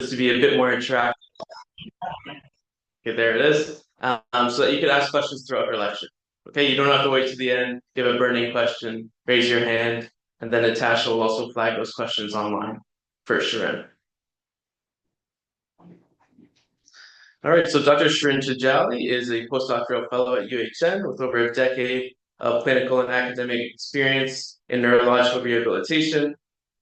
this to be a bit more interactive. Okay, there it is. So that you could ask questions throughout your lecture. Okay, you don't have to wait to the end, give a burning question, raise your hand, and then Natasha will also flag those questions online for Shirin. All right, so Dr. Shirin Tajali is a postdoctoral fellow at UHN with over a decade of clinical and academic experience in neurological rehabilitation.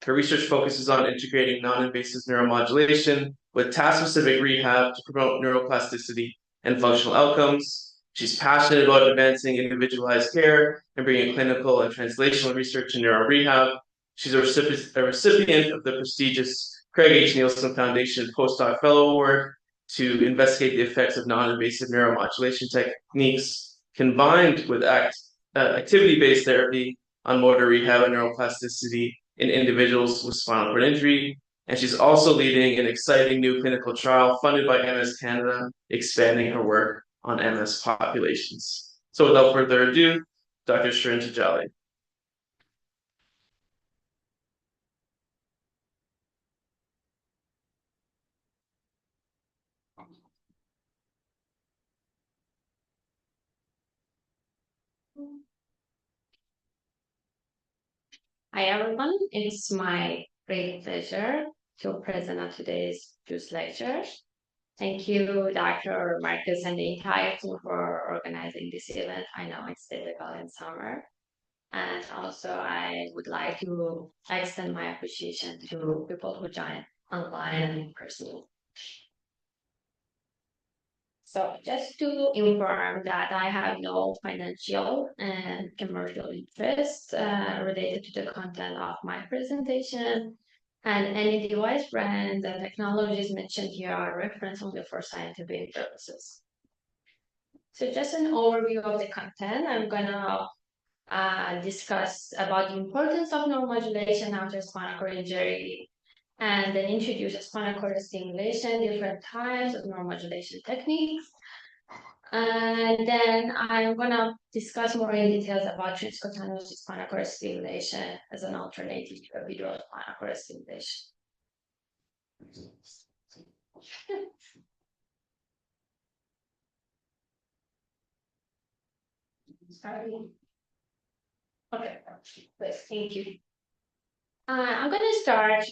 Her research focuses on integrating non-invasive neuromodulation with task-specific rehab to promote neuroplasticity and functional outcomes. She's passionate about advancing individualized care and bringing clinical and translational research in neuro rehab. She's a recipient of the prestigious Craig H. Nielsen Foundation Postdoc Fellow Award to investigate the effects of non-invasive neuromodulation techniques combined with activity-based therapy on motor rehab and neuroplasticity in individuals with spinal cord injury. And she's also leading an exciting new clinical trial funded by MS Canada, expanding her work on MS populations. So without further ado, Dr. Shirin Tajali. Hi everyone, it's my great pleasure to present on today's Jousse lecture. Thank you, Dr. Marcus and the entire team for organizing this event. I know it's difficult in summer. And also I would like to extend my appreciation to people who join online and in person. So just to inform that I have no financial and commercial interests related to the content of my presentation, and any device brands and technologies mentioned here are referenced only for scientific purposes. So just an overview of the content, I'm gonna discuss about the importance of neuromodulation after spinal cord injury, and then introduce spinal cord stimulation, different types of neuromodulation techniques. And then I'm gonna discuss more in details about transcutaneous spinal cord stimulation as an alternative to epidural spinal cord stimulation. Sorry. Okay, please, thank you. I'm going to start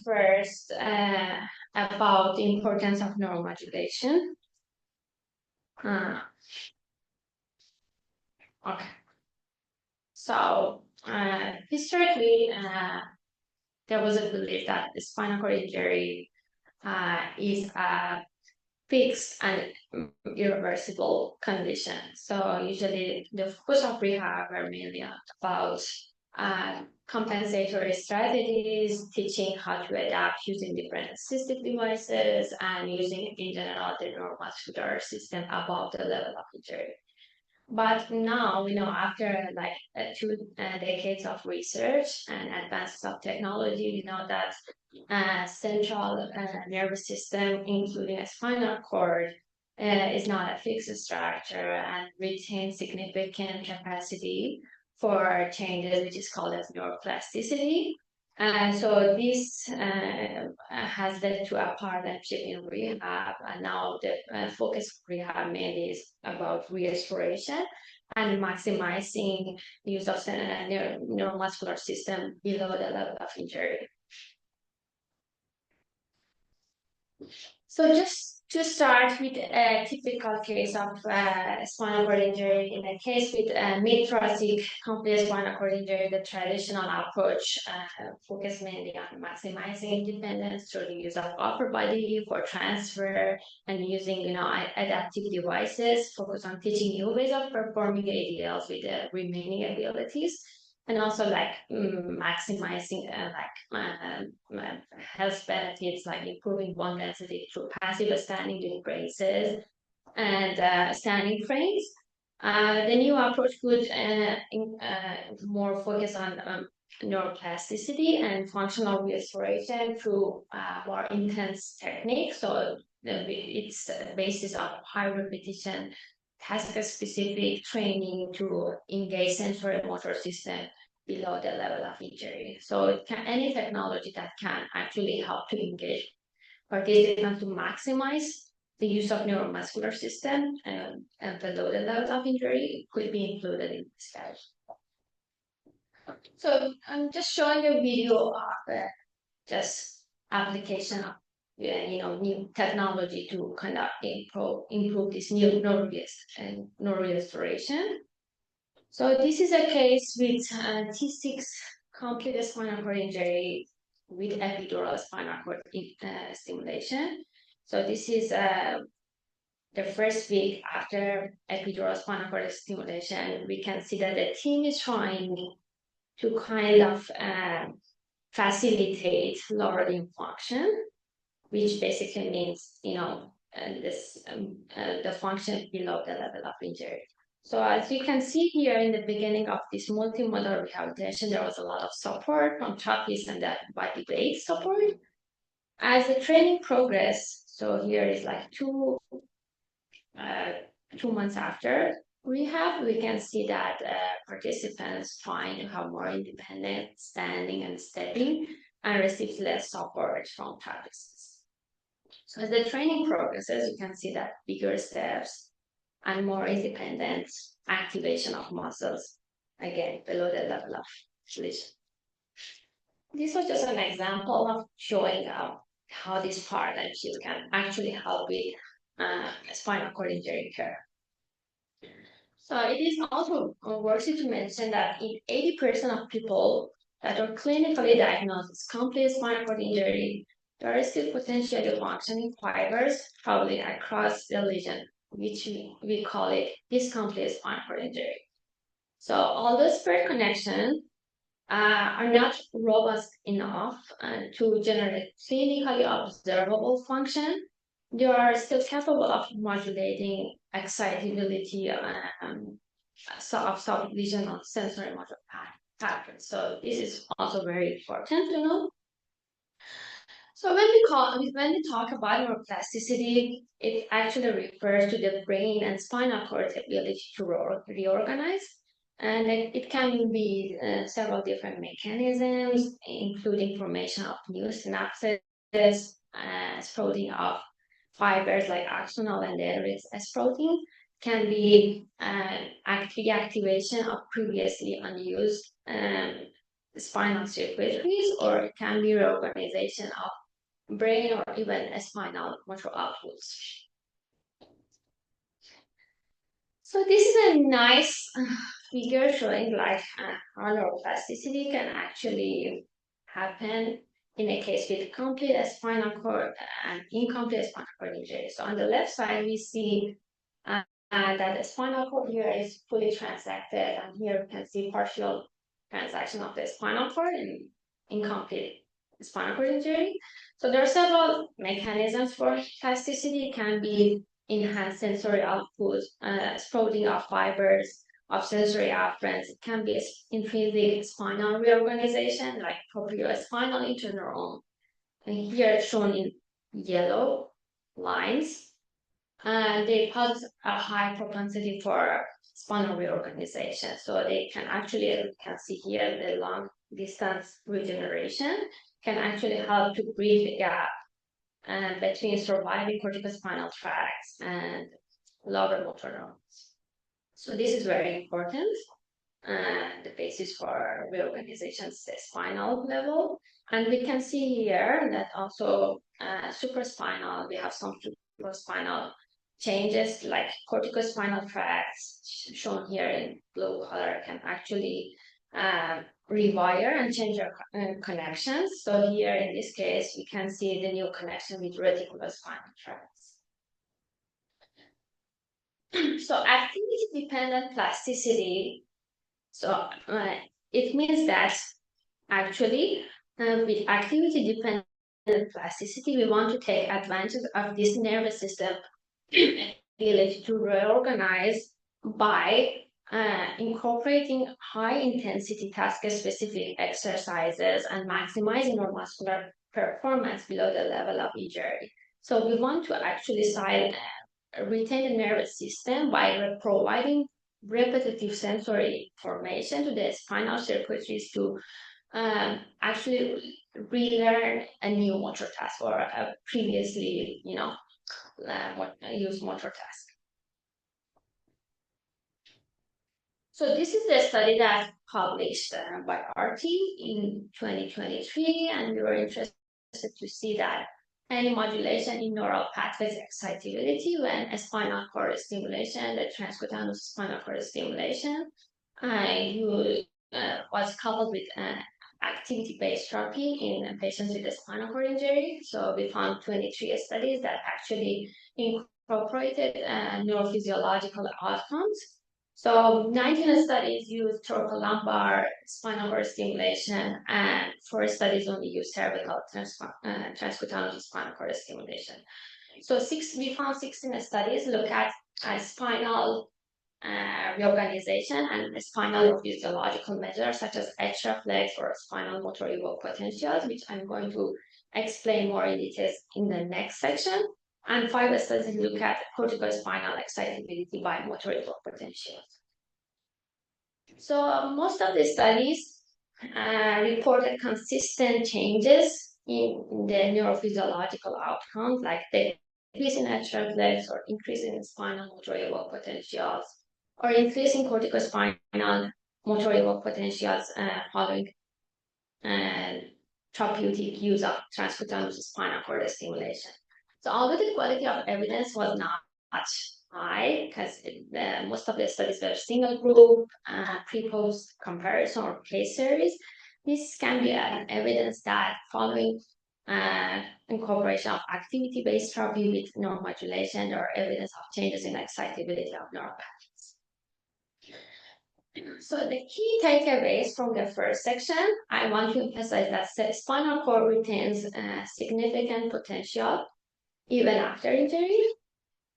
first about the importance of neuromodulation. Okay. So, historically, there was a belief that the spinal cord injury is a fixed and irreversible condition. So, usually, the focus of rehab are mainly about compensatory strategies, teaching how to adapt using different assistive devices, and using, in general, the neuromuscular system above the level of injury. But now, after like 2 decades of research and advances of technology, we know that central nervous system, including a spinal cord, is not a fixed structure and retains significant capacity for changes, which is called as neuroplasticity. And so this has led to a paradigm shift in rehab, and now the focus of rehab mainly is about restoration and maximizing the use of the neuromuscular system below the level of injury. So just to start with a typical case of spinal cord injury, in a case with mid-thoracic complete spinal cord injury, the traditional approach focuses mainly on maximizing independence through the use of upper body for transfer and using, adaptive devices, focus on teaching new ways of performing ADLs with the remaining abilities. And also maximizing health benefits like improving bone density through passive standing with braces and standing frames. The new approach could more focus on neuroplasticity and functional restoration through more intense techniques. So it's basis of high repetition, task-specific training to engage sensory motor system below the level of injury. So any technology that can actually help to engage participants to maximize the use of neuromuscular system and below the level of injury could be included in this study. So I'm just showing a video of just application of new technology to kind of improve this new neurorestoration. So this is a case with T6 complete spinal cord injury with epidural spinal cord stimulation. So this is the first week after epidural spinal cord stimulation. We can see that the team is trying to kind of facilitate lowering function, which basically means the function below the level of injury. So as you can see here in the beginning of this multimodal rehabilitation, there was a lot of support from therapists and the body weight support. As the training progressed, so here is like 2 months after rehab, we can see that participants trying to have more independent standing and stepping and receive less support from therapists. So as the training progresses, you can see that bigger steps and more independent activation of muscles, again, below the level of lesion. This was just an example of showing how this paradigm shift can actually help with spinal cord injury care. So it is also worthy to mention that in 80% of people that are clinically diagnosed with complete spinal cord injury, there are still potentially functioning fibers traveling across the lesion, which we call it incomplete spinal cord injury. So although spare connections are not robust enough to generate clinically observable function, they are still capable of modulating excitability of subdivision of sensory motor patterns. So this is also very important to know. So when we talk about neuroplasticity, it actually refers to the brain and spinal cord's ability to reorganize. And it can be several different mechanisms, including formation of new synapses, sprouting of fibers like axonal and dendrites sprouting, can be reactivation of previously unused spinal circuitries, or it can be reorganization of brain or even spinal motor outputs. So this is a nice figure showing like how neuroplasticity can actually happen in a case with complete spinal cord and incomplete spinal cord injury. So on the left side, we see that the spinal cord here is fully transected, and here we can see partial transaction of the spinal cord and incomplete spinal cord injury. So there are several mechanisms for plasticity. It can be enhanced sensory output, sprouting of fibers of sensory afferents. It can be intrinsic spinal reorganization, like propriospinal interneuron. And here it's shown in yellow lines. And they pose a high propensity for spinal reorganization. So they can actually, as you can see here, the long distance regeneration can actually help to bridge the gap between surviving corticospinal tracts and lower motor neurons. So this is very important, the basis for reorganization is the spinal level. And we can see here that also supraspinal, we have some supraspinal changes like corticospinal tracts shown here in blue color can actually rewire and change our connections. So here in this case, we can see the new connection with reticulospinal tracts. So activity-dependent plasticity. So it means that actually with activity-dependent plasticity, we want to take advantage of this nervous system ability to reorganize by incorporating high-intensity task-specific exercises and maximizing our muscular performance below the level of injury. So we want to actually retain the nervous system by providing repetitive sensory information to the spinal circuitries to actually relearn a new motor task or a previously, used motor task. So this is the study that published by our team in 2023, and we were interested to see that any modulation in neural pathways excitability when a spinal cord stimulation, the transcutaneous spinal cord stimulation, was coupled with activity-based therapy in patients with a spinal cord injury. So we found 23 studies that actually incorporated neurophysiological outcomes. So 19 studies used thoracolumbar spinal cord stimulation, and 4 studies only used cervical transcutaneous spinal cord stimulation. So we found 16 studies look at spinal reorganization and spinal physiological measures such as edge reflex or spinal motor evoked potentials, which I'm going to explain more in details in the next section. And 5 studies look at corticospinal excitability by motor evoked potentials. So most of the studies reported consistent changes in the neurophysiological outcomes, like the increase in edge reflex or increase in spinal motor evoked potentials, or increase in corticospinal motor evoked potentials following therapeutic use of transcutaneous spinal cord stimulation. So although the quality of evidence was not high, because most of the studies were single group, pre-post comparison or case series, this can be an evidence that following incorporation of activity-based therapy with neuromodulation, there are evidence of changes in excitability of neural pathways. So the key takeaways from the first section, I want to emphasize that the spinal cord retains significant potential even after injury,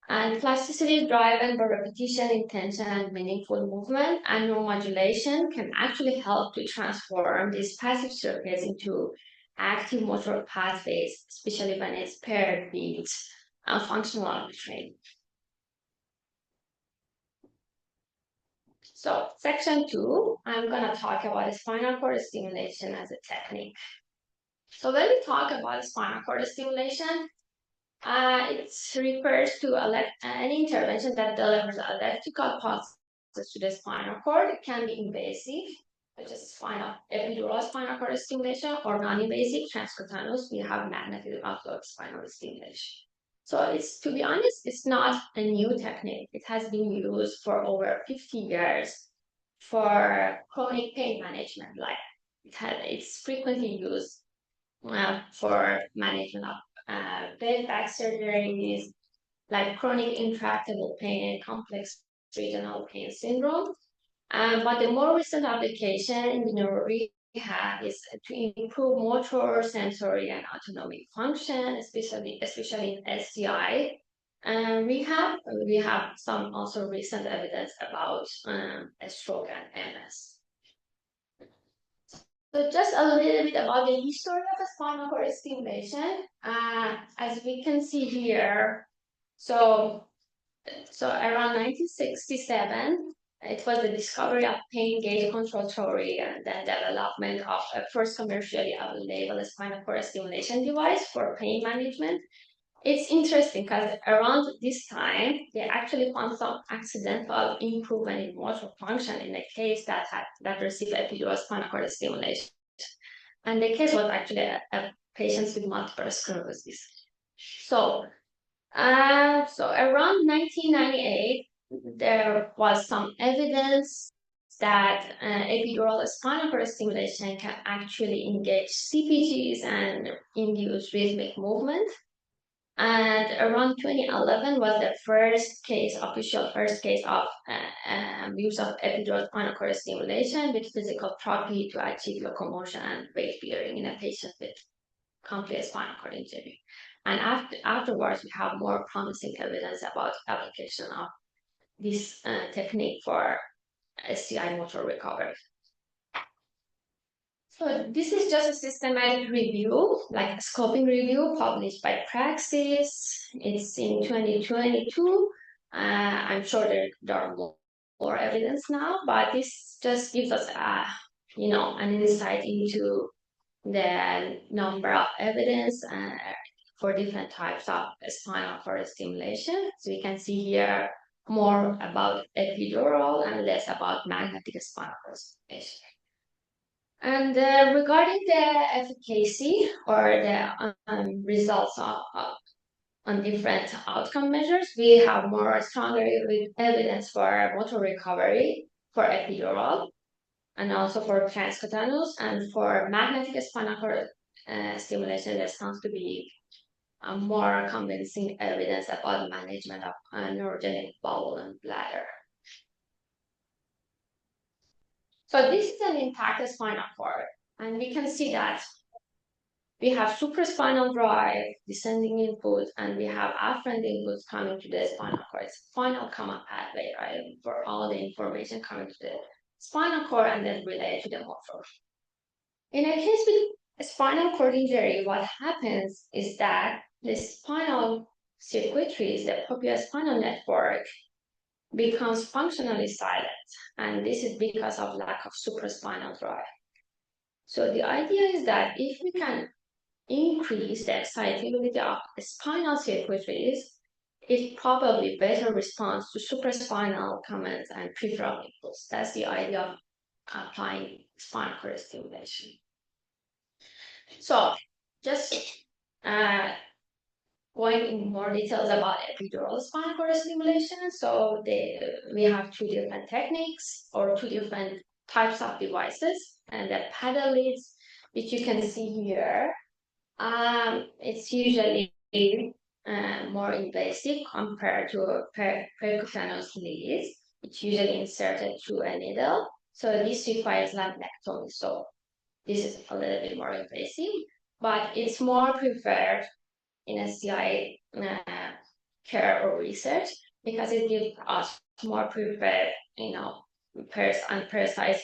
and plasticity is driven by repetition, intention, and meaningful movement, and neuromodulation can actually help to transform these passive circuits into active motor pathways, especially when it's paired with functional training. So section 2, I'm going to talk about spinal cord stimulation as a technique. So when we talk about spinal cord stimulation, it refers to an intervention that delivers electrical pulses to the spinal cord. It can be invasive, such as epidural spinal cord stimulation, or non-invasive transcutaneous. We have magnetic upload spinal stimulation. So to be honest, it's not a new technique. It has been used for over 50 years for chronic pain management. Like it's frequently used for management of bed back surgeries, like chronic intractable pain and complex regional pain syndrome. But the more recent application in the neuro rehab is to improve motor, sensory, and autonomic function, especially in SCI rehab. We have some also recent evidence about a stroke and MS. So just a little bit about the history of the spinal cord stimulation. As we can see here, so around 1967, it was the discovery of pain gauge control theory and then development of a first commercially available spinal cord stimulation device for pain management. It's interesting because around this time, they actually found some accidental improvement in motor function in a case that received epidural spinal cord stimulation. And the case was actually a patient with multiple sclerosis. So around 1998, there was some evidence that epidural spinal cord stimulation can actually engage CPGs and induce rhythmic movement. And around 2011 was the official first case of use of epidural spinal cord stimulation with physical therapy to achieve locomotion and weight bearing in a patient with complete spinal cord injury. And afterwards, we have more promising evidence about application of this technique for SCI motor recovery. So this is just a systematic review, like a scoping review published by Praxis. It's in 2022. I'm sure there are more evidence now, but this just gives us an insight into the number of evidence for different types of spinal cord stimulation. So we can see here more about epidural and less about magnetic spinal cord stimulation. And regarding the efficacy or the results on different outcome measures, we have more stronger evidence for motor recovery for epidural and also for transcutaneous, and for magnetic spinal cord stimulation, there sounds to be more convincing evidence about management of neurogenic bowel and bladder. So this is an intact spinal cord, and we can see that we have supraspinal drive, descending input, and we have afferent inputs coming to the spinal cord. It's final common pathway, right, for all the information coming to the spinal cord and then relay to the motor. In a case with spinal cord injury, what happens is that the spinal circuitries, the popliospinal network, becomes functionally silent, and this is because of lack of supraspinal drive. So the idea is that if we can increase the excitability of spinal circuitries, it probably better responds to supraspinal commands and peripheral impulse. That's the idea of applying spinal cord stimulation. So just going in more details about epidural spinal cord stimulation. So we have two different techniques or two different types of devices, and the paddle leads, which you can see here, it's usually more invasive compared to percutaneous leads. It's usually inserted through a needle. So this requires laminectomy. So this is a little bit more invasive, but it's more preferred in SCI care or research because it gives us more preferred, precise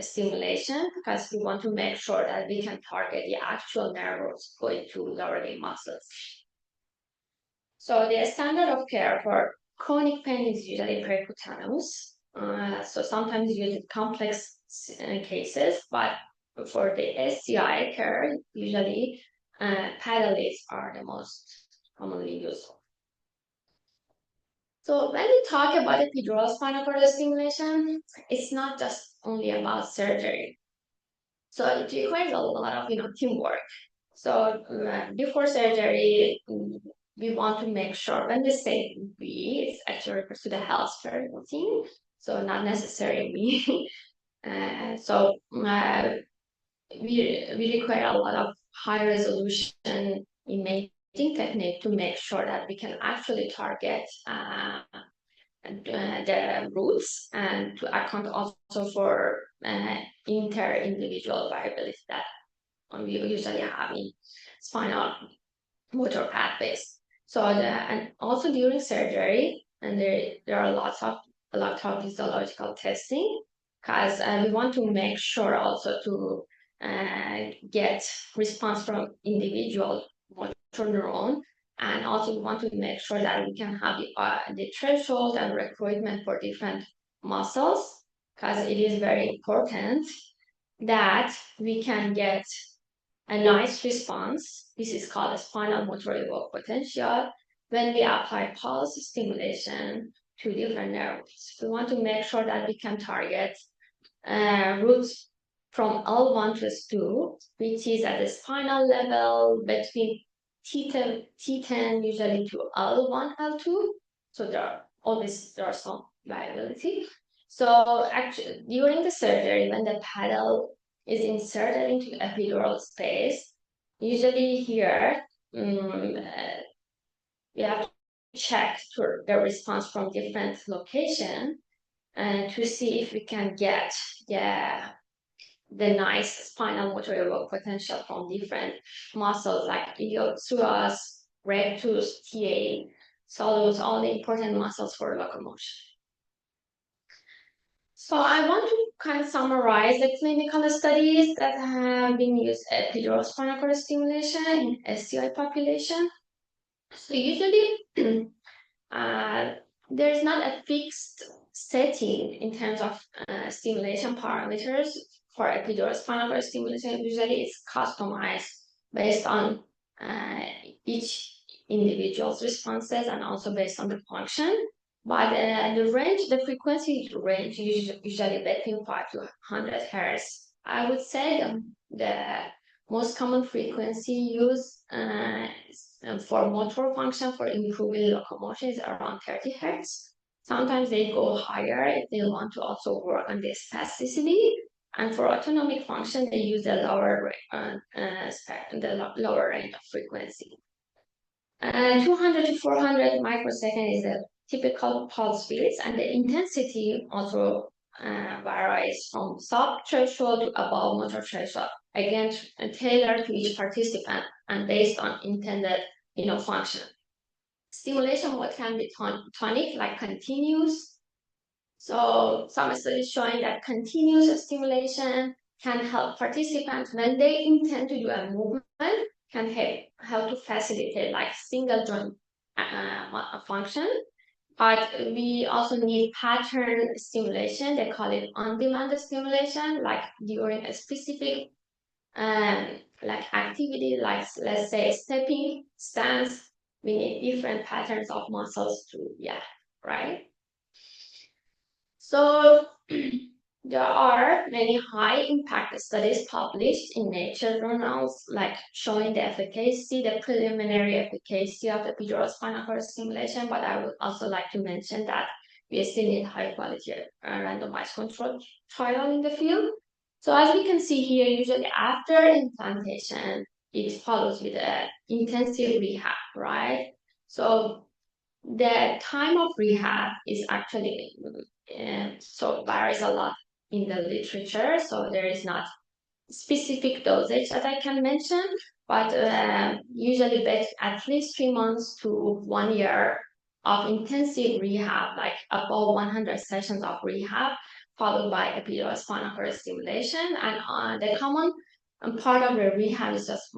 stimulation, because we want to make sure that we can target the actual nerves going to lower limb muscles. So the standard of care for chronic pain is usually percutaneous. So sometimes used in complex cases, but for the SCI care, usually paddle leads are the most commonly used. So when we talk about epidural spinal cord stimulation, it's not just only about surgery. So it requires a lot of teamwork. So before surgery, we want to make sure, when we say we, it's actually refers to the healthcare team, so not necessarily me. So we require a lot of high resolution imaging technique to make sure that we can actually target the roots, and to account also for inter-individual variability that we usually have in spinal motor pathways. So and also during surgery, and there are lots of physiological testing, because we want to make sure also to get response from individual motor neuron, and also we want to make sure that we can have the threshold and recruitment for different muscles, because it is very important that we can get a nice response. This is called a spinal motor evoked potential when we apply pulse stimulation to different nerves. We want to make sure that we can target roots from L1 to S2, which is at the spinal level between T10 usually to L1, L2. So there are some variability. So actually, during the surgery, when the paddle is inserted into epidural space, usually here we have to check for the response from different locations, and to see if we can get the nice spinal motor evoked potential from different muscles like iliopsoas, rectus, TA, soleus, all the important muscles for locomotion. So I want to kind of summarize the clinical studies that have been used epidural spinal cord stimulation in SCI population. So usually there's not a fixed setting in terms of stimulation parameters for epidural spinal cord stimulation, usually it's customized based on each individual's responses and also based on the function. But the frequency range usually between 5 to 100 hertz. I would say the most common frequency used for motor function for improving locomotion is around 30 hertz. Sometimes they go higher if they want to also work on the spasticity. And for autonomic function, they use the lower range of frequency. 200 to 400 microsecond is a typical pulse width, and the intensity also varies from sub-threshold to above motor threshold. Again, tailored to each participant and based on intended function. Stimulation mode can be tonic, like continuous. So some studies showing that continuous stimulation can help participants when they intend to do a movement, can help to facilitate like single joint function. But we also need pattern stimulation. They call it on-demand stimulation, like during a specific like activity, like let's say stepping, stance. We need different patterns of muscles to, right? So there are many high impact studies published in Nature journals, like showing the efficacy, the preliminary efficacy of the epidural spinal cord stimulation. But I would also like to mention that we still need high quality randomized control trial in the field. So as we can see here, usually after implantation, it follows with an intensive rehab, right? So the time of rehab is actually so varies a lot in the literature. So there is not specific dosage that I can mention, but usually at least 3 months to 1 year of intensive rehab, like above 100 sessions of rehab, followed by epidural spinal cord stimulation. And the common part of the rehab is just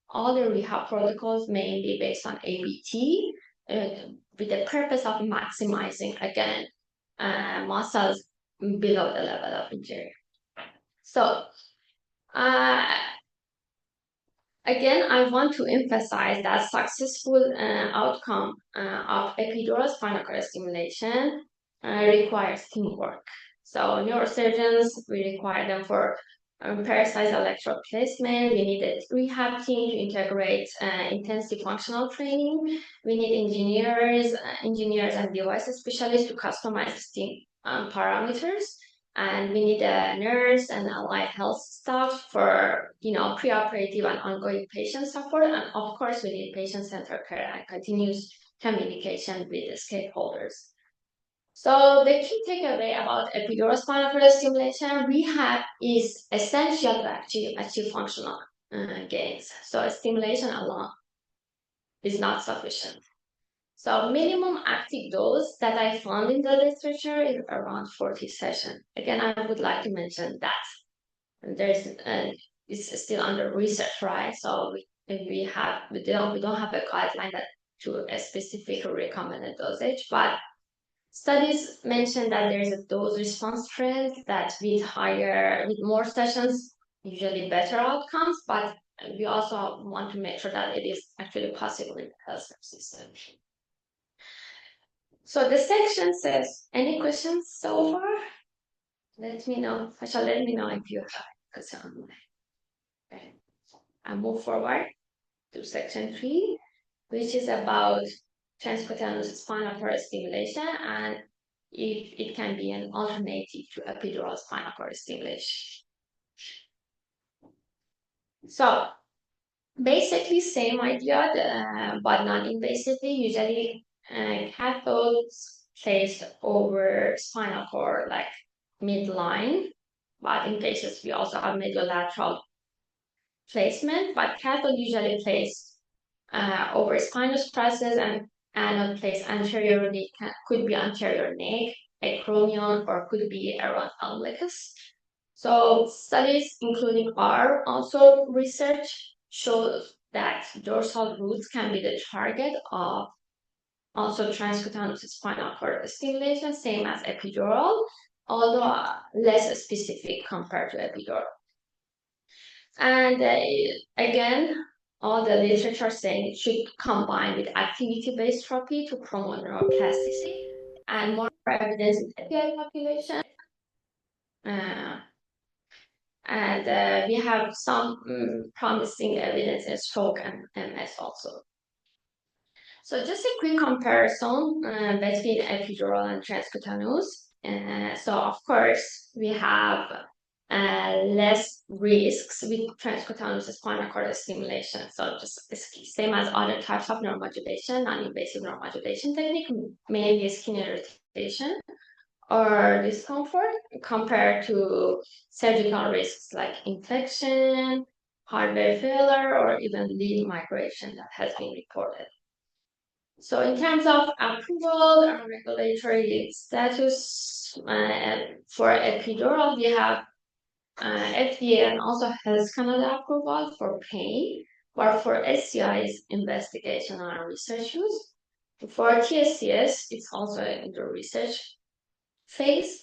all the rehab protocols mainly based on ABT, with the purpose of maximizing, again, muscles below the level of injury. So, again, I want to emphasize that successful outcome of epidural spinal cord stimulation requires teamwork. So neurosurgeons, we require them for precise electrode placement. We need a rehab team to integrate intensive functional training. We need engineers and device specialists to customize STEAM parameters. And we need a nurse and allied health staff for preoperative and ongoing patient support. And of course, we need patient-centered care and continuous communication with the stakeholders. So the key takeaway about epidural spinal cord stimulation, rehab is essential to achieve functional gains. So stimulation alone is not sufficient. So minimum active dose that I found in the literature is around 40 sessions. Again, I would like to mention that it's still under research, right? So we don't have a guideline that to a specific recommended dosage, but studies mention that there is a dose response trend that with more sessions, usually better outcomes, but we also want to make sure that it is actually possible in the healthcare system. So the section says, any questions so far? Let me know. Let me know if you have a question. Okay. I move forward to section 3, which is about transcutaneous spinal cord stimulation and if it can be an alternative to epidural spinal cord stimulation. So basically same idea, but non-invasively. Usually cathodes placed over spinal cord, like midline, but in cases we also have mediolateral placement, but cathode usually placed over spinous process, and anode placed anteriorly, could be anterior neck, acromion, or could be around umbilicus. So studies, including our also research, shows that dorsal roots can be the target of also transcutaneous spinal cord stimulation, same as epidural, although less specific compared to epidural. And again, all the literature saying it should combine with activity-based therapy to promote neuroplasticity and more evidence in the API population. And we have some promising evidence in stroke and MS also. So just a quick comparison between epidural and transcutaneous. So of course, we have less risks with transcutaneous spinal cord stimulation. So just same as other types of neuromodulation, non-invasive neuromodulation technique, mainly skin irritation or discomfort compared to surgical risks like infection, hardware failure, or even lead migration that has been reported. So in terms of approval and regulatory status for epidural, we have FDA and also Health Canada approval for pain, but for SCI's investigation and research use. For TSCS, it's also in the research phase.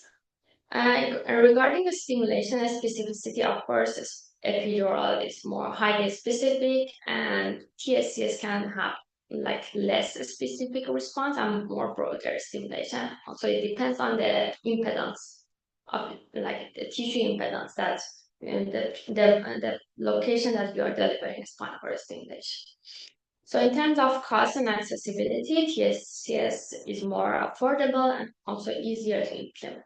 And regarding the stimulation and specificity, of course, epidural is more highly specific, and TSCS can have like less specific response and more broader stimulation. Also, it depends on the impedance of like the tissue impedance that the location that you are delivering spinal cord stimulation. So in terms of cost and accessibility, TSCS is more affordable and also easier to implement.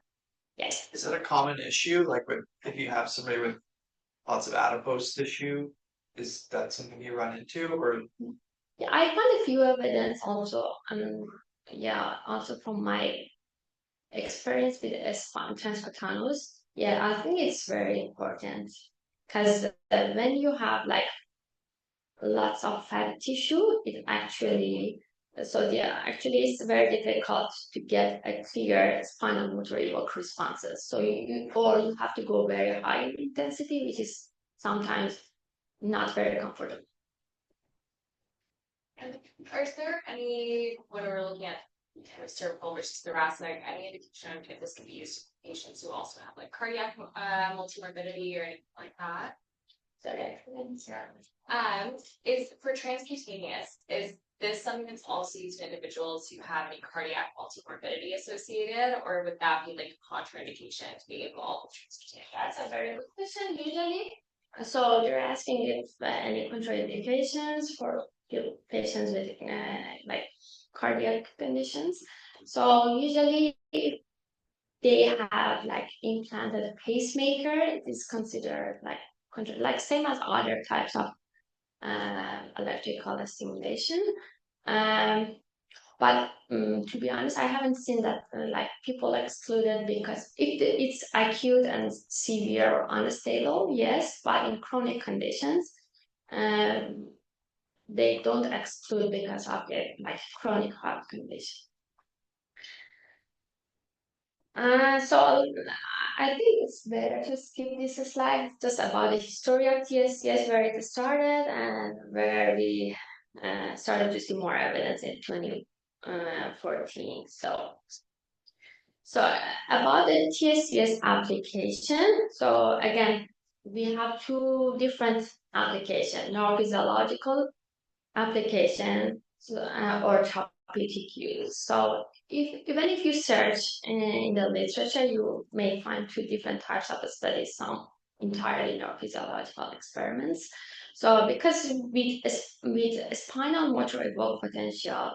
Yes. Is that a common issue? Like if you have somebody with lots of adipose tissue, is that something you run into, or Yeah, I found a few evidence also, yeah, also from my experience with transcutaneous. Yeah, I think it's very important because when you have like lots of fat tissue, it actually actually it's very difficult to get a clear spinal motor evoked responses. So you have to go very high intensity, which is sometimes not very comfortable. And is there any, when we're looking at cervical versus thoracic, any indication if this can be used in patients who also have like cardiac multimorbidity or anything like that? Sorry. Is for transcutaneous, is this something that's also used in individuals who have any cardiac multimorbidity associated, or would that be like a contraindication to be involved with transcutaneous? That's a very good question, usually. So you're asking if any contraindications for patients with like cardiac conditions. So usually they have like implanted pacemaker. It is considered like same as other types of electrical stimulation. But to be honest, I haven't seen that like people excluded because if it's acute and severe or unstable, yes, but in chronic conditions, they don't exclude because of the like chronic heart condition. So I think it's better to skip this slide just about the history of TSCS, where it started and where we started to see more evidence in 2014. So about the TSCS application. So again, we have two different applications: neurophysiological application or therapeutic use. So even if you search in the literature, you may find two different types of studies, some entirely neurophysiological experiments. So because with spinal motor evoked potential,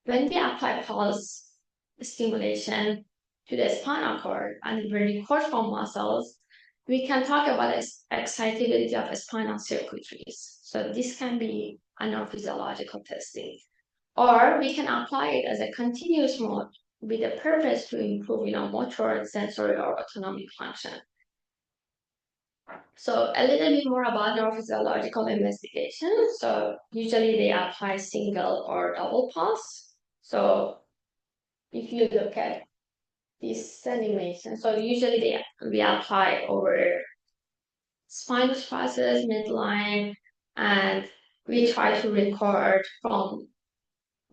when we apply pulse stimulation to the spinal cord and we record from muscles, we can talk about excitability of spinal circuitries. So this can be a neurophysiological testing. Or we can apply it as a continuous mode with the purpose to improve, motor, sensory, or autonomic function. So a little bit more about neurophysiological investigation. So usually they apply single or double pulse. So if you look at this animation, so usually we apply over spinous process, midline, and we try to record from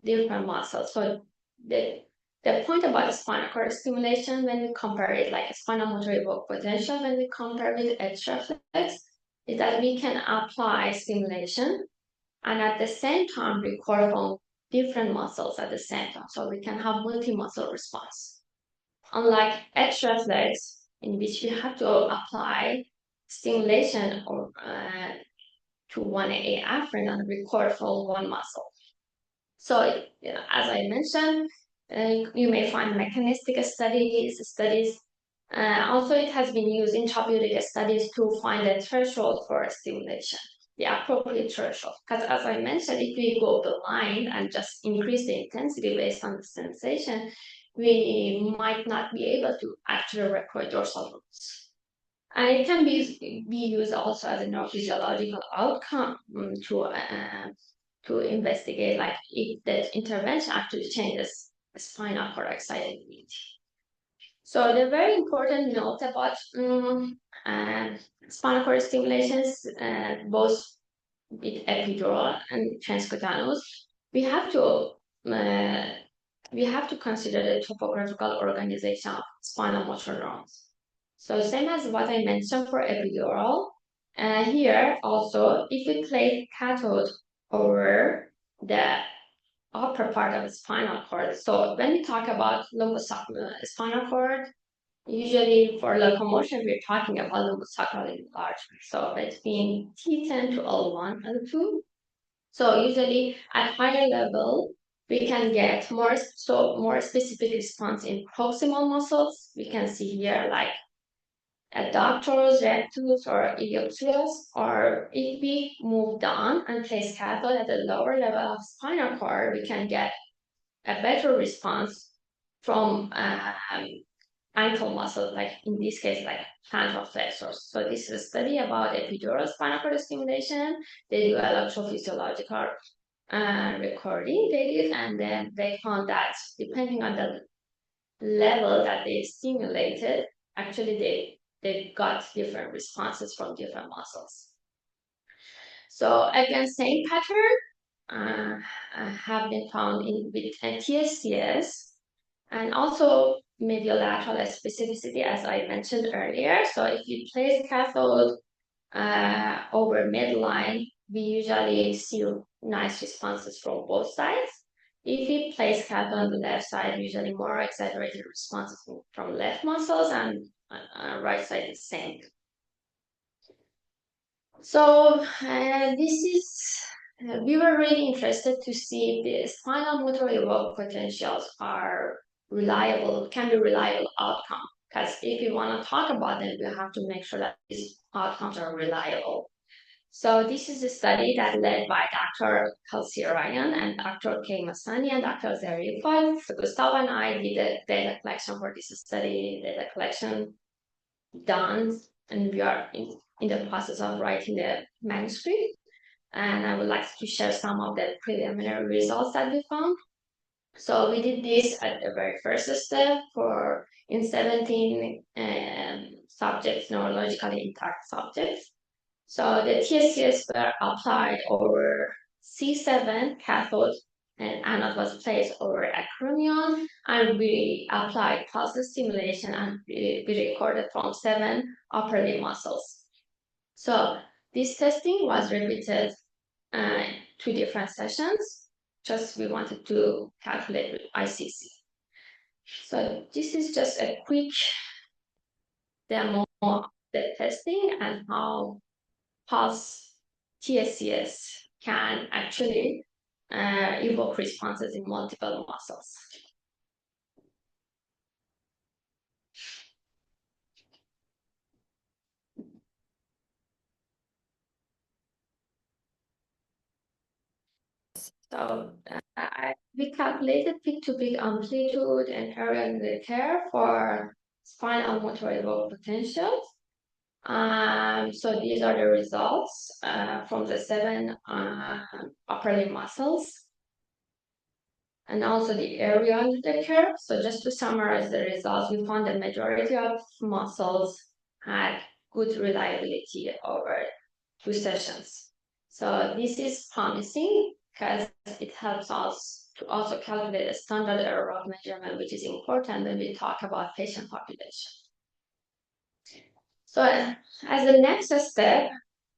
different muscles. So the point about spinal cord stimulation when we compare it like a spinal motor evoked potential, when we compare with edge reflex, is that we can apply stimulation and at the same time record on different muscles at the same time. So we can have multi-muscle response. Unlike edge reflex, in which we have to apply stimulation or to one afferent and record for one muscle. So, as I mentioned, you may find mechanistic studies. Also, it has been used in therapeutic studies to find a threshold for stimulation, the appropriate threshold. Because as I mentioned, if we go blind and just increase the intensity based on the sensation, we might not be able to actually record dorsal roots. And it can be used also as a neurophysiological outcome to investigate like if the intervention actually changes spinal cord excitability. So the very important note about spinal cord stimulations, both with epidural and transcutaneous, we have to consider the topographical organization of spinal motor neurons. So same as what I mentioned for epidural, here also, if we place cathode over the upper part of the spinal cord, so when we talk about spinal cord, usually for locomotion, we're talking about lumbosacral enlargement. So between T10 to L1, L2. So usually at higher level, we can get more specific response in proximal muscles. We can see here like adductors, rectus, or iliopsoas, or if we move down and place cathode at the lower level of spinal cord, we can get a better response from ankle muscles, like in this case, like plantar flexors. So this is a study about epidural spinal cord stimulation. They do electrophysiological recording they did, and then they found that depending on the level that they stimulated, actually they got different responses from different muscles. So again, same pattern have been found with TSCS, and also mediolateral specificity, as I mentioned earlier. So if you place cathode over midline, we usually see nice responses from both sides. If we place cathode on the left side, usually more exaggerated responses from left muscles, and right side is same. So we were really interested to see if the spinal motor evoked potentials are reliable, can be reliable outcome. Because if you want to talk about them, we have to make sure that these outcomes are reliable. So this is a study that led by Dr. Kelsey Ryan and Dr. Kay Masani and Dr. Zarifat. So Gustavo and I did the data collection for this study, data collection done, and we are in the process of writing the manuscript. And I would like to share some of the preliminary results that we found. So we did this at the very first step in 17 subjects, neurologically intact subjects. So the TSCS were applied over C7 cathode, and anode was placed over acromion, and we applied pulse stimulation, and we recorded from 7 upper limb muscles. So this testing was repeated 2 different sessions. Just we wanted to calculate with ICC. So this is just a quick demo of the testing and how pulse TSCS can actually evoke responses in multiple muscles. So we calculated peak-to-peak amplitude and area under the curve for spinal motor evoked potentials. So these are the results from the 7 upper limb muscles, and also the area under the curve. So just to summarize the results, we found the majority of muscles had good reliability over 2 sessions. So this is promising because it helps us to also calculate a standard error of measurement, which is important when we talk about patient population. So as the next step,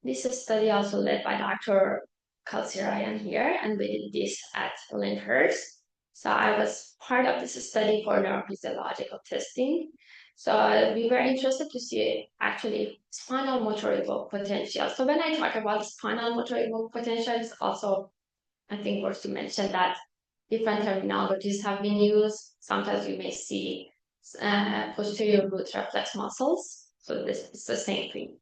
this study also led by Dr. Kalsirayan here, and we did this at Lyndhurst. So I was part of this study for neurophysiological testing. So we were interested to see actually spinal motor evoked potential. So when I talk about spinal motor evoked potential, it's also, I think, worth to mention that different terminologies have been used. Sometimes you may see posterior root reflex muscles. So this is the same thing.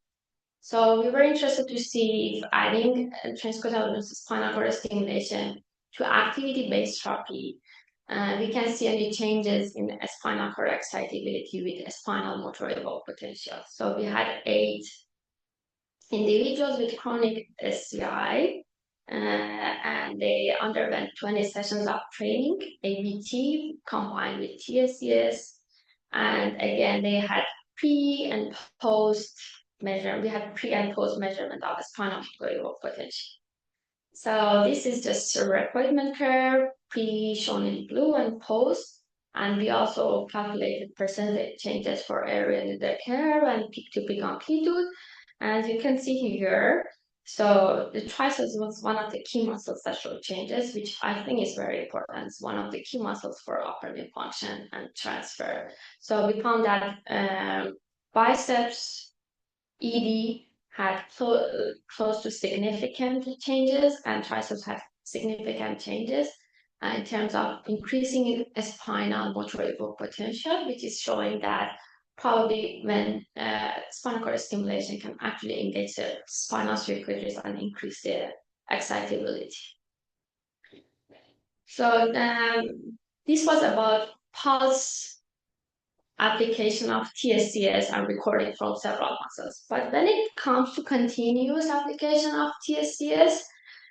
So we were interested to see if adding transcutaneous spinal cord stimulation to activity-based therapy, we can see any changes in spinal cord excitability with spinal motor evoked potential. So we had 8 individuals with chronic SCI, and they underwent 20 sessions of training, ABT combined with TSCS, and again they had pre and post measurement. We had pre and post measurement of the spinal motor evoked potential. So this is just a recruitment curve, pre shown in blue and post. And we also calculated percentage changes for area under the curve and peak-to-peak amplitude. As you can see here, so the triceps was one of the key muscles that showed changes, which I think is very important. It's one of the key muscles for upper limb function and transfer. So we found that biceps, ED had close to significant changes, and triceps had significant changes in terms of increasing spinal motor evoked potential, which is showing that probably when spinal cord stimulation can actually engage the spinal circuitries and increase the excitability. So this was about pulse application of TSCS and recording from several muscles. But when it comes to continuous application of TSCS,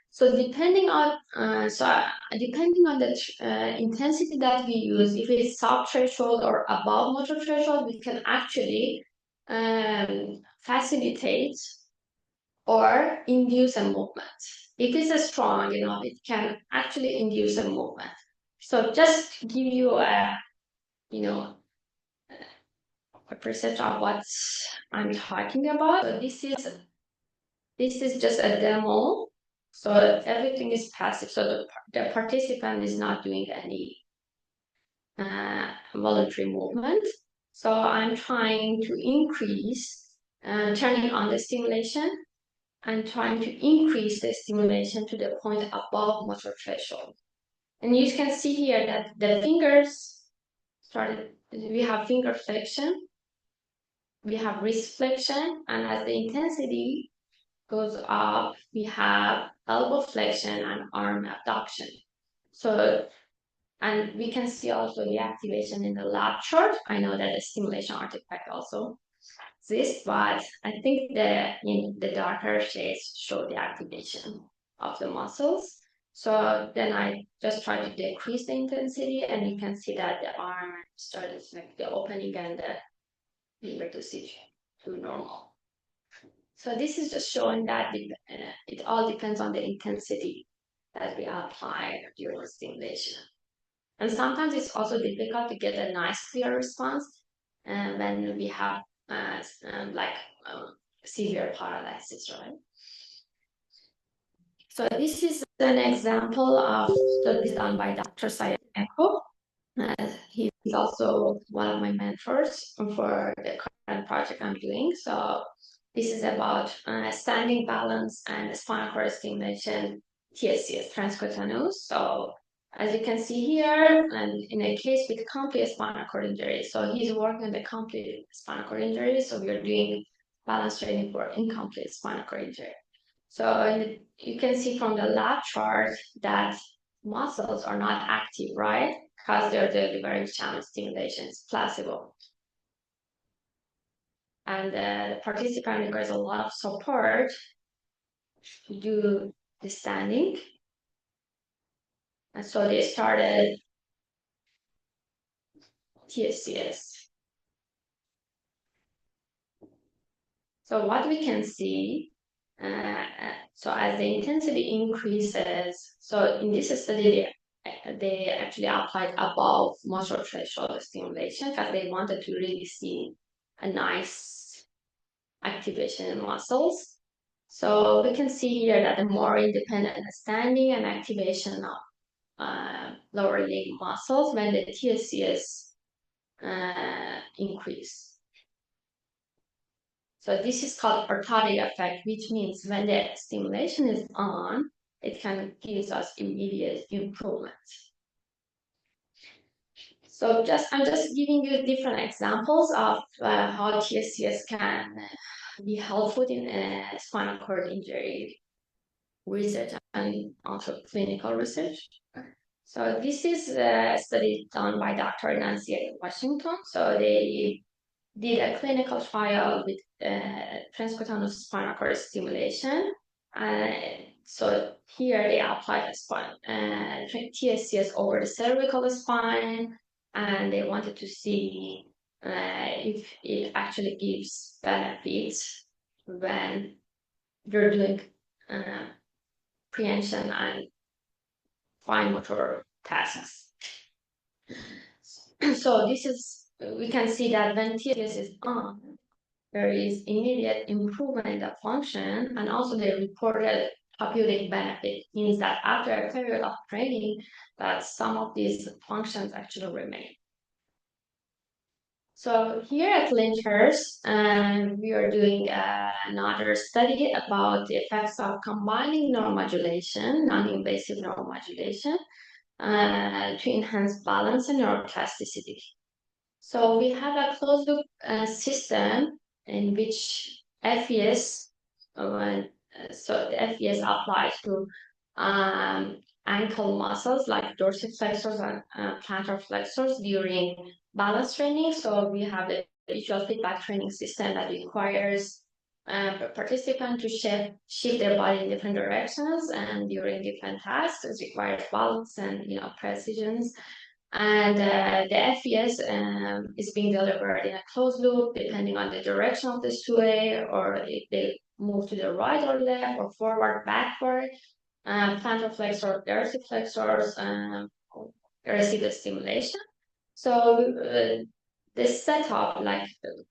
so depending on the intensity that we use, if it's sub-threshold or above motor threshold, we can actually facilitate or induce a movement. If it's strong enough, it can actually induce a movement. So just to give you a perception of what I'm talking about. So this is just a demo. So everything is passive. So the participant is not doing any voluntary movement. So I'm trying to increase, turning on the stimulation and trying to increase the stimulation to the point above motor threshold. And you can see here that the fingers we have finger flexion, we have wrist flexion, and as the intensity goes up, we have elbow flexion and arm abduction. So, and we can see also the activation in the lab chart. I know that the stimulation artifact also exists, but I think the darker shades show the activation of the muscles. So then I just try to decrease the intensity, and you can see that the arm started like the opening and the liver to normal. So this is just showing that it all depends on the intensity that we apply during the stimulation. And sometimes it's also difficult to get a nice clear response when we have severe paralysis, right? So this is an example of studies done by Dr. Syed Echo. He's also one of my mentors for the current project I'm doing. So this is about standing balance and spinal cord stimulation, TSCS, transcutaneous. So as you can see here, and in a case with complete spinal cord injury, so he's working on the complete spinal cord injury. So we are doing balance training for incomplete spinal cord injury. So you can see from the lab chart that muscles are not active, right? Because they're delivering channel stimulation, it's placebo. And the participant requires a lot of support to do the standing. And so they started TSCS. So what we can see, so as the intensity increases, so in this study, they actually applied above motor threshold stimulation because they wanted to really see a nice activation in muscles. So we can see here that the more independent standing and activation of lower limb muscles when the TSCS increase. So this is called orthotic effect, which means when the stimulation is on, it can give us immediate improvement. So I'm just giving you different examples of how TSCS can be helpful in spinal cord injury research and also clinical research. So this is a study done by Dr. Nancy at Washington. So they did a clinical trial with transcutaneous spinal cord stimulation. So here they applied a spine, TSCS over the cervical spine, and they wanted to see if it actually gives benefits when you're doing prehension and fine motor tasks. So this is, we can see that when TSCS is on, there is immediate improvement in the function, and also the reported therapeutic benefit means that after a period of training, that some of these functions actually remain. So here at Lyndhurst, we are doing another study about the effects of combining neuromodulation, non-invasive neuromodulation, to enhance balance and neuroplasticity. So we have a closed loop system in which FES, so the FES applies to ankle muscles like dorsiflexors and plantar flexors during balance training. So we have the visual feedback training system that requires participants to shift their body in different directions, and during different tasks it requires balance and precision. And the FES is being delivered in a closed loop depending on the direction of the sway, or if they move to the right or left or forward, backward. Plantar flexor, dorsiflexors receive the stimulation. So the setup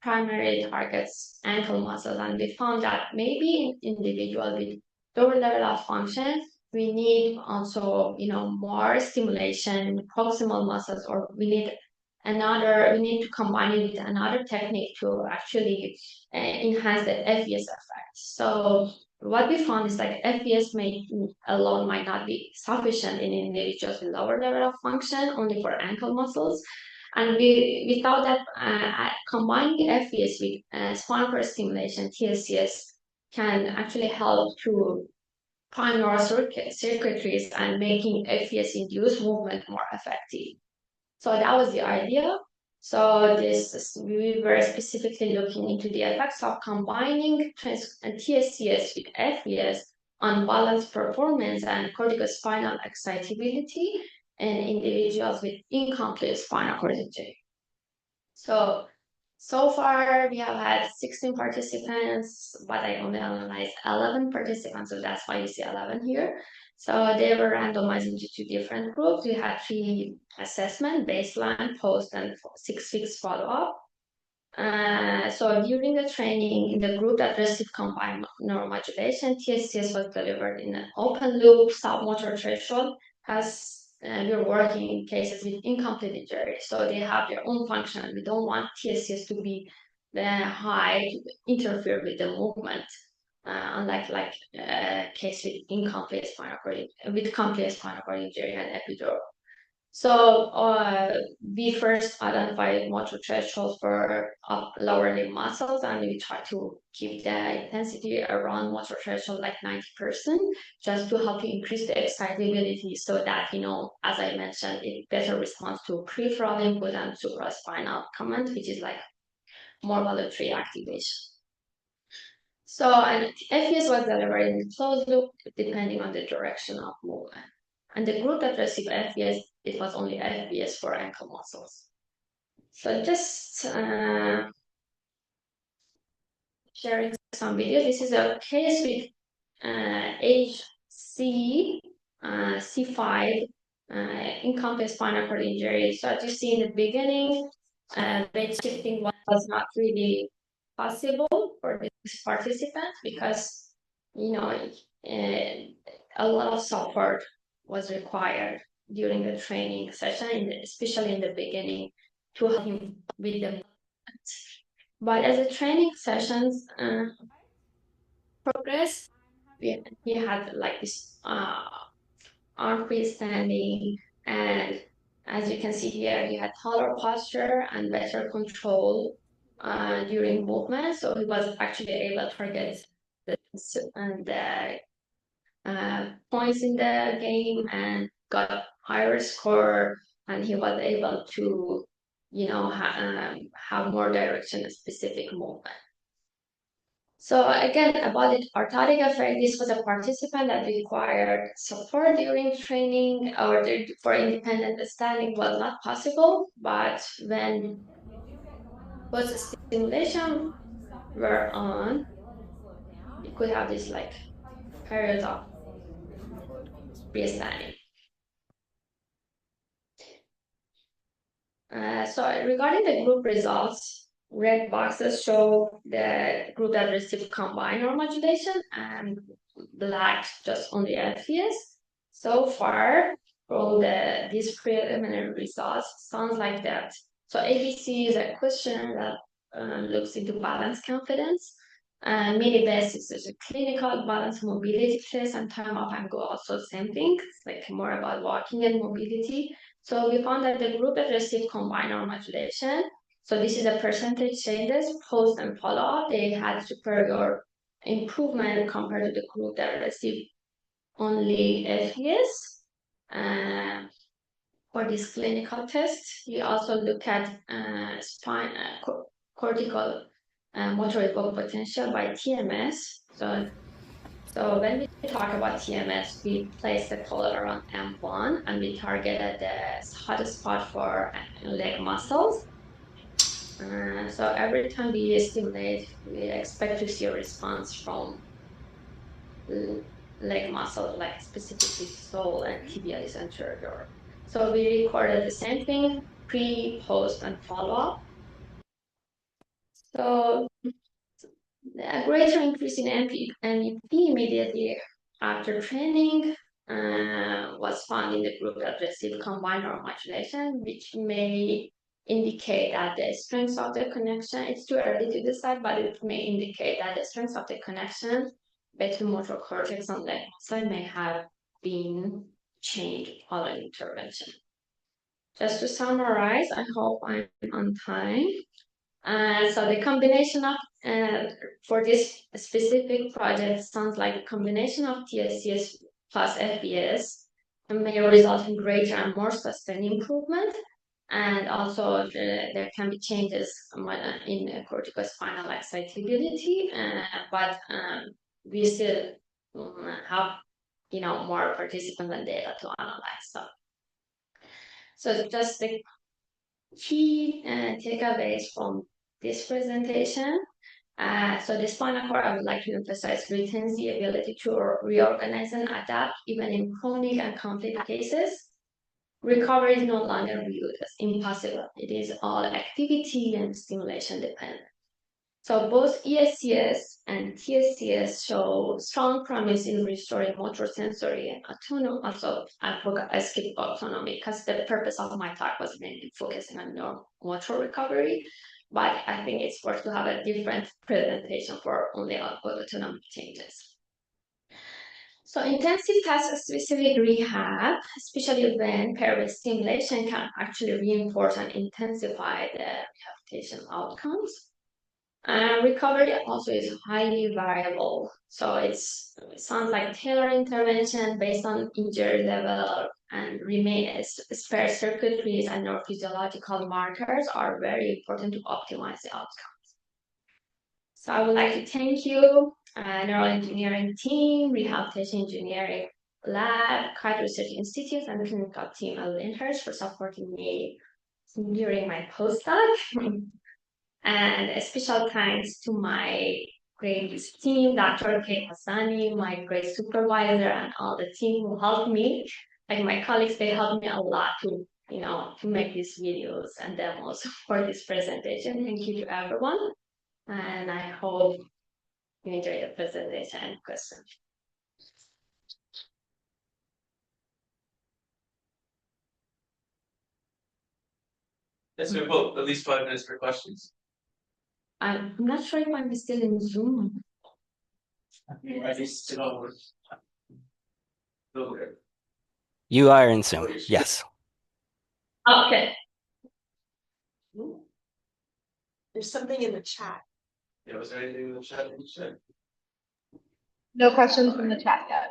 primarily targets ankle muscles, and we found that maybe in individuals with lower level of function, we need also more stimulation in proximal muscles, or we need to combine it with another technique to actually enhance the FES effect. So what we found is like FES alone might not be sufficient in individuals with lower level of function, only for ankle muscles. And we thought that combining FES with spinal cord stimulation, TSCS, can actually help to prime neural circuitries and making FES-induced movement more effective. So that was the idea. So we were specifically looking into the effects of combining TSCS with FES on balance performance and corticospinal excitability in individuals with incomplete spinal cord injury. So far we have had 16 participants, but I only analyzed 11 participants, so that's why you see 11 here. So they were randomized into 2 different groups. We had 3 assessments: baseline, post, and 6 weeks follow-up. So during the training, in the group that received combined neuromodulation, TSCS was delivered in an open loop submotor threshold, as we're working in cases with incomplete injury. So they have their own function. We don't want TSCS to be high to interfere with the movement, unlike case with incomplete spinal cord, with complete spinal cord injury and epidural. So we first identified motor thresholds for lower limb muscles, and we try to keep the intensity around motor threshold like 90%, just to help you increase the excitability, so that, as I mentioned, it better responds to peripheral input and supraspinal command, which is like more voluntary activation. So, and FES was delivered in closed loop depending on the direction of movement. And the group that received FES, it was only FES for ankle muscles. So just sharing some videos. This is a case with age C5 encompass spinal cord injury. So as you see in the beginning, weight shifting was not really possible for these participants because, a lot of support was required during the training session, especially in the beginning, to help him with the movement. But as the training sessions progressed, he had like this arm freestanding, and as you can see here, he had taller posture and better control during movement. So he was actually able to target the points in the game and got higher score, and he was able to, have more direction specific movement. So again, about the orthotic effect, this was a participant that required support during training or for independent standing was not possible, but when both stimulation were on, you could have this like period of freestanding. So regarding the group results, red boxes show the group that received combined neuromodulation and black just only FPS. So far from these preliminary results, sounds like that. So ABC is a questionnaire that looks into balance confidence. Mini basics is a clinical balance mobility test, and time up and go also same thing. It's like more about walking and mobility. So we found that the group that received combined neuromodulation, so this is a percentage changes post and follow-up, they had superior improvement compared to the group that received only FPS. For this clinical test, we also look at cortical motor evoked potential by TMS. So when we talk about TMS, we place the total around M1 and we targeted the hottest spot for leg muscles. So every time we stimulate, we expect to see a response from leg muscle, like specifically sole and tibialis anterior. So we recorded the same thing, pre, post, and follow-up. So a greater increase in MEP immediately after training was found in the group that received combined neuromodulation, which may indicate that the strength of the connection, it's too early to decide, but it may indicate that the strength of the connection between motor cortex and leg muscle may have been changed following intervention. Just to summarize, I hope I'm on time. So the combination of, for this specific project, sounds like a combination of TSCS plus FBS may result in greater and more sustained improvement. And also there can be changes in corticospinal excitability, but we still have, more participants and data to analyze. So just the key takeaways from this presentation. So the spinal cord, I would like to emphasize, retains the ability to reorganize and adapt even in chronic and complex cases. Recovery is no longer viewed as impossible. It is all activity and stimulation dependent. So both ESCS and TSCS show strong promise in restoring motor sensory and autonomy. Also, I skipped autonomy because the purpose of my talk was mainly focusing on neuromotor recovery. But I think it's worth to have a different presentation for only autonomic changes. So intensive task-specific rehab, especially when paired with stimulation, can actually reinforce and intensify the rehabilitation outcomes. Recovery also is highly variable. So it sounds like tailored intervention based on injury level and spare circuitries and neurophysiological markers are very important to optimize the outcomes. So I would like to thank you, neural engineering team, rehabilitation engineering lab, Kite Research Institute, and the clinical team at Lyndhurst for supporting me during my postdoc. And a special thanks to my great team, Dr. Kate Hassani, my great supervisor, and all the team who helped me like my colleagues, they helped me a lot to, to make these videos and demos for this presentation. Thank you to everyone. And I hope you enjoy the presentation and questions. Yes, we have at least 5 minutes for questions. I'm not sure if I'm still in Zoom. You are in Zoom. Yes. Okay. There's something in the chat. Yeah, was there anything in the chat that you said? No questions from the chat yet.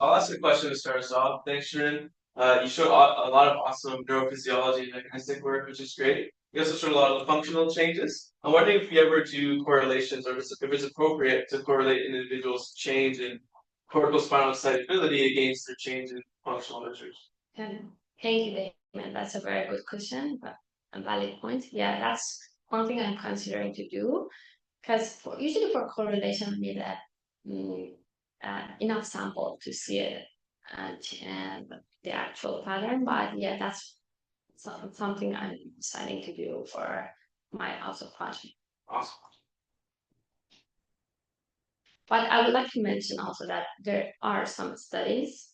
I'll ask a question to start us off. Thanks, Shirin. You showed a lot of awesome neurophysiology and mechanistic work, which is great. You also showed a lot of the functional changes. I'm wondering if you ever do correlations, or if it's appropriate to correlate an individual's change in cortical spinal excitability against their change in functional measures. Thank you, Damon. That's a very good question, but a valid point. Yeah, that's one thing I'm considering to do, because usually for correlation, we need enough sample to see it and the actual pattern. But yeah, that's something I'm deciding to do for my also project. Awesome. But I would like to mention also that there are some studies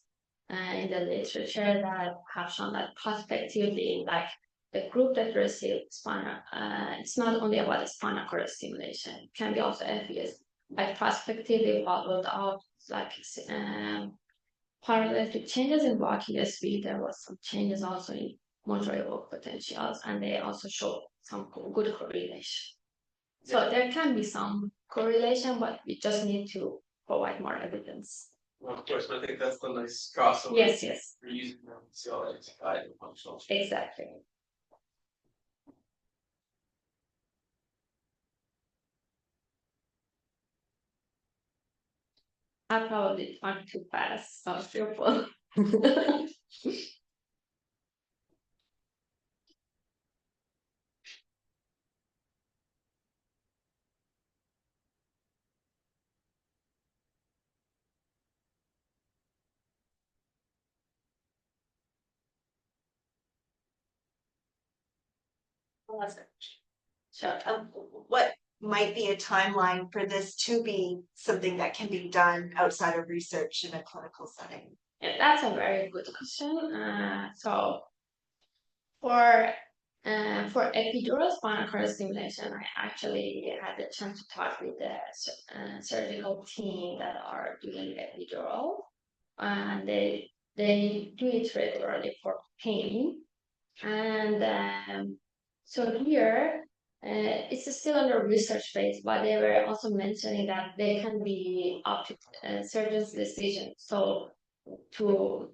in the literature that have shown that prospectively, like the group that received spinal, it's not only about the spinal cord stimulation, it can be also FES, like prospectively followed out, like parallel to changes in walking speed, there was some changes also in motor evoked potentials, and they also show some good correlation. So there can be some correlation, but we just need to provide more evidence. Well, of course, but I think that's the nice crossover. Yes. For using neurophysiology to guide the functional change. Exactly. I probably talked too fast, so fearful. Sure. What might be a timeline for this to be something that can be done outside of research in a clinical setting? Yeah, that's a very good question. So for epidural spinal cord stimulation, I actually had the chance to talk with the surgical team that are doing epidural, and they do it regularly for pain. And so here, it's still under research phase, but they were also mentioning that they can be up to surgeon's decision. So for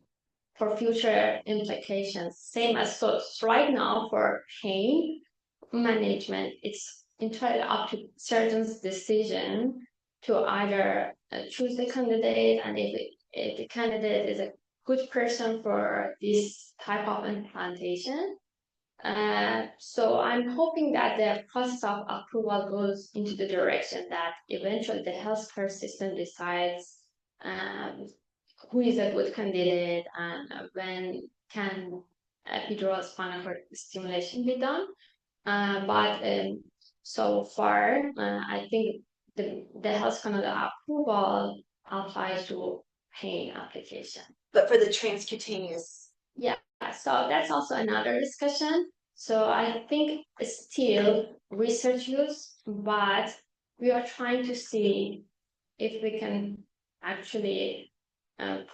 future implications, same as so right now for pain management, it's entirely up to surgeon's decision to either choose the candidate, and if the candidate is a good person for this type of implantation. So I'm hoping that the process of approval goes into the direction that eventually the healthcare system decides who is a good candidate and when can epidural spinal cord stimulation be done. But so far, I think the Health Canada approval applies to pain application. But for the transcutaneous. Yeah, so that's also another discussion. So I think it's still research use, but we are trying to see if we can actually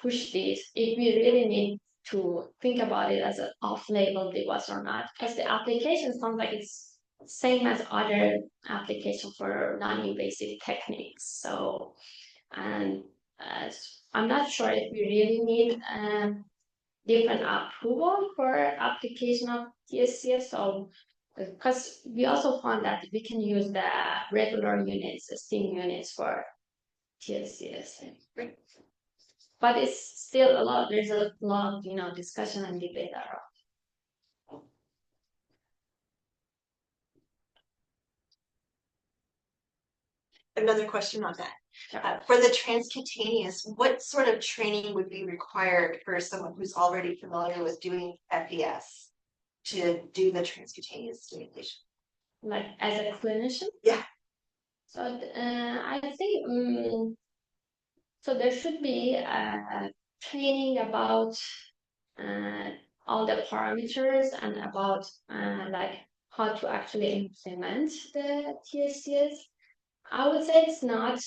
push this, if we really need to think about it as an off-label device or not, because the application sounds like it's same as other application for non-invasive techniques. So, and I'm not sure if we really need different approval for application of TSCS. So, because we also found that we can use the regular units, the steam units for TSCS. But it's still a lot, there's a lot of, discussion and debate around. Another question on that. For the transcutaneous, what sort of training would be required for someone who's already familiar with doing FES to do the transcutaneous stimulation? Like as a clinician? Yeah. So I think so there should be training about all the parameters and about like how to actually implement the TSCS. I would say it's not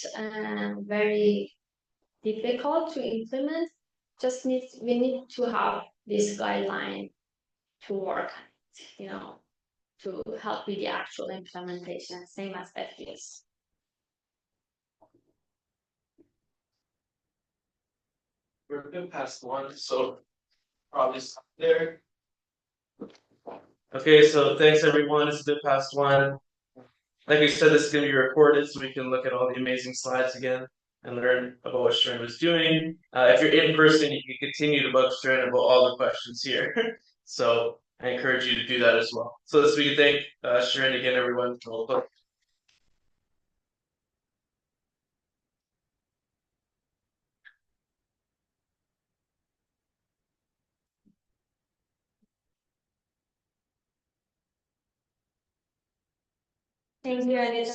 very difficult to implement. We need to have this guideline to work on it, to help with the actual implementation, same as FDS. We're a bit past one, so probably stop there. Okay, so thanks everyone. It's a bit past one. Like we said, this is going to be recorded so we can look at all the amazing slides again and learn about what Shirin was doing. If you're in person, you can continue to bug Shirin about all the questions here. So I encourage you to do that as well. So this we thank Shirin again, everyone. Thank you, Anita.